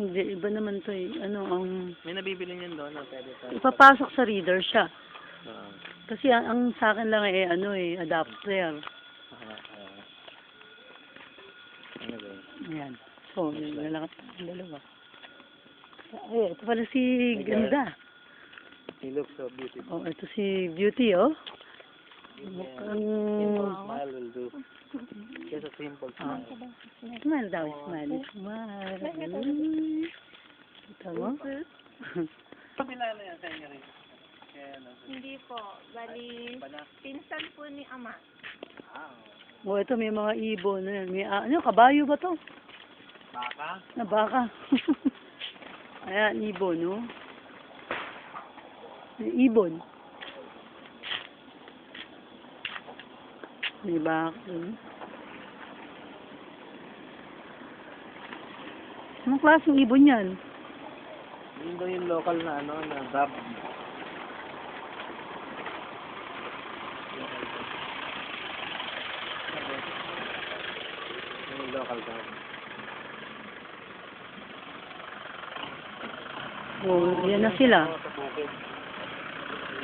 Hindi, iba naman to eh. Ano, May nabibili niyan doon, no? Pwede pa. ipapasok sa reader siya. Oo. Kasi ang sa akin lang eh, ano eh, adapter. Ano ba? Ayan. So, yun na lang ang dalawa. Ay, ito pala si Ganda. He looks so beautiful. Oh, ito si Beauty, oh. Simple smile will do. Just a simple smile. Smile daw, smile. Smile. Ito mo? Kapila na yan sa inyo rin. Hindi po. Bali, pinsan po ni Ama. Oh, ito may mga ibon. May, ano, kabayo ba to? Baka? Na baka. Ayan, ibon, no? May ibon. May baka. Anong klaseng ibon yan? Yun daw yung local na ano, na dab. Yung local dab. Oh, yan na sila.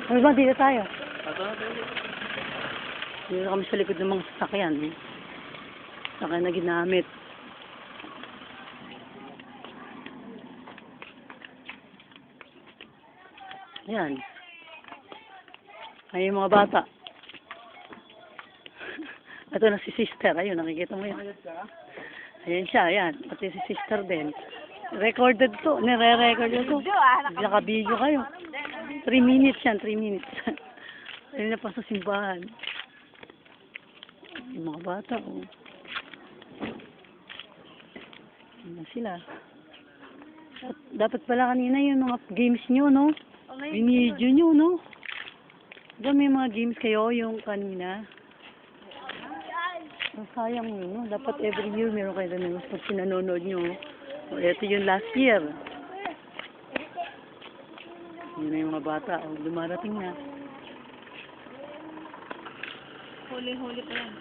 Ay ba, dito tayo. Dito kami sa likod ng mga sasakyan. Eh. Sasakyan na ginamit. Yan. Ay, yung mga bata. Ito na si sister. Ayun, nakikita mo yan. Ayan siya, ayan. Pati si sister din. Recorded to. Nire-record to. Naka-video kayo. 3 minutes yan, 3 minutes. Ayun na pa sa simbahan. Yung mga bata, oh. Ayun na sila. At dapat pala kanina yung mga games nyo, no? Binidyo nyo, no? Diba may mga games kayo yung kanina? Ang sayang yun, no? Dapat every year meron kayo na pag sinanonood nyo. O, eto yung last year. Yun na yung mga bata. O, dumarating na. Huli-huli pa yan.